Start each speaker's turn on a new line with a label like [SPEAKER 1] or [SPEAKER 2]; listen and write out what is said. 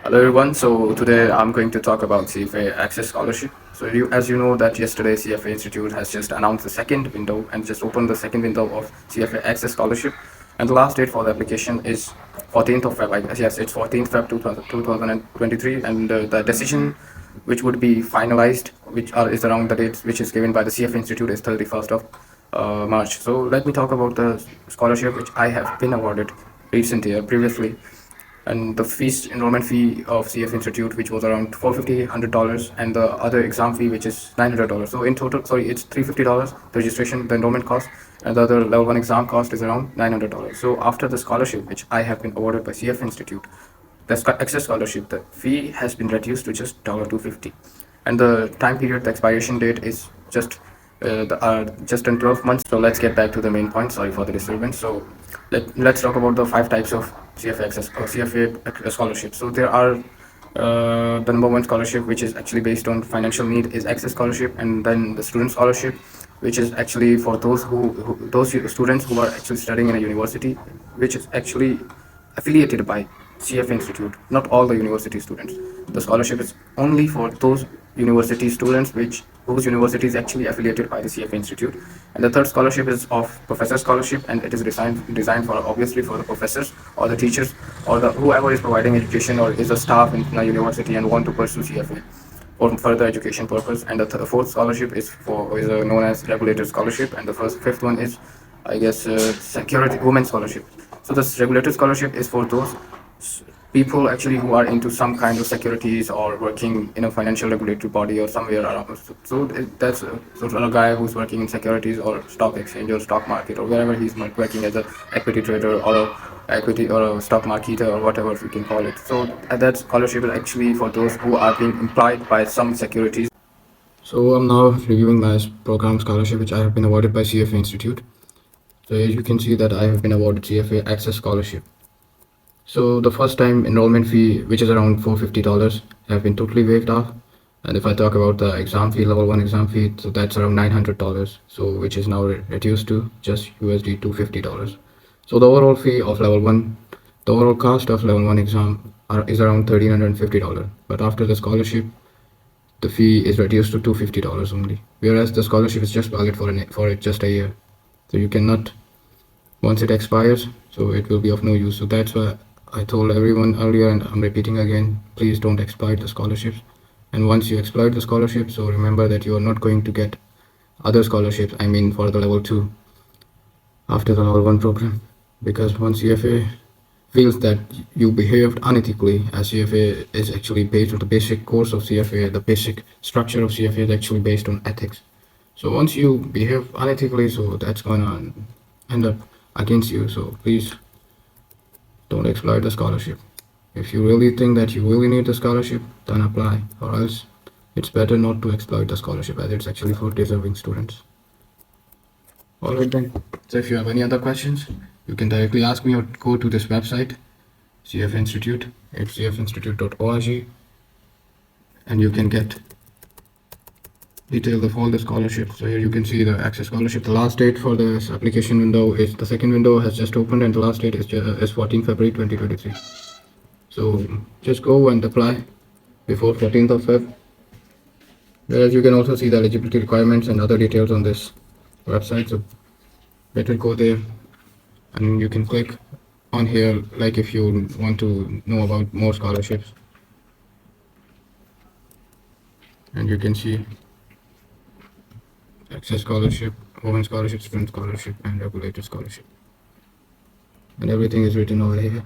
[SPEAKER 1] Hello everyone. So today I'm going to talk about CFA Access Scholarship. So as you know that yesterday CFA Institute has just announced the second window and just opened the second window of CFA Access Scholarship, and the last date for the application is 14th of Feb. Yes, it's 14th Feb 2023, and the decision which would be finalized, which is around the date which is given by the CFA Institute, is 31st of March. So let me talk about the scholarship which I have been awarded previously, and the enrollment fee of CF Institute, which was around $450, and the other exam fee, which is $900. So in total, sorry, it's $350, the registration, the enrollment cost, and the other level 1 exam cost is around $900. So after the scholarship which I have been awarded by CF Institute, the access scholarship, the fee has been reduced to just $250, and the time period, the expiration date is just in 12 months. So let's get back to the main point. Sorry for the disturbance. So let's talk about the 5 types of CFA scholarship. So there are the number one scholarship, which is actually based on financial need, is access scholarship, and then the student scholarship, which is actually for those students who are actually studying in a university, which is actually affiliated by CF Institute, not all the university students. The scholarship is only for those university students whose university is actually affiliated by the CF Institute. And the third scholarship is of professor scholarship, and it is designed for, obviously, for the professors or the teachers or the whoever is providing education or is a staff in a university and want to pursue CFA for further education purpose. And the fourth scholarship is known as regulated scholarship, and the fifth one is, I guess, security women scholarship. So this regulated scholarship is for those people actually who are into some kind of securities or working in a financial regulatory body or somewhere around. So that's sort of a guy who's working in securities or stock exchange or stock market or wherever he's working as a equity trader or a equity or a stock marketer or whatever you can call it. So that scholarship is actually for those who are being employed by some securities. So I'm now reviewing my program scholarship which I have been awarded by CFA Institute. So as you can see that I have been awarded CFA Access Scholarship. So the first time enrollment fee, which is around $450, have been totally waived off. And if I talk about the exam fee, level 1 exam fee, so that's around $900, so which is now reduced to just USD $250. So the overall fee of level 1, the overall cost of level 1 exam is around $1,350. But after the scholarship, the fee is reduced to $250 only. Whereas the scholarship is just valid for just a year. So you cannot, once it expires, so it will be of no use. So that's why I told everyone earlier, and I'm repeating again, please don't exploit the scholarships. And once you exploit the scholarship, so remember that you are not going to get other scholarships, I mean for the level 2 after the level 1 program, because once CFA feels that you behaved unethically, as CFA is actually based on the basic course of CFA, the basic structure of CFA is actually based on ethics. So once you behave unethically, so that's gonna end up against you. So please don't exploit the scholarship. If you really think that you really need the scholarship, then apply, or else it's better not to exploit the scholarship, as it's actually for deserving students. Alright then, so if you have any other questions, you can directly ask me or go to this website, CF Institute, it's cfinstitute.org, and you can get details of all the scholarships. So here you can see the access scholarship. The last date for this application window is, the second window has just opened, and the last date is 14 February 2023. So just go and apply before 14th of Feb. Whereas you can also see the eligibility requirements and other details on this website. So better go there, and you can click on here like if you want to know about more scholarships. And you can see access scholarship, women scholarship, student scholarship, and regulated scholarship, and everything is written over here.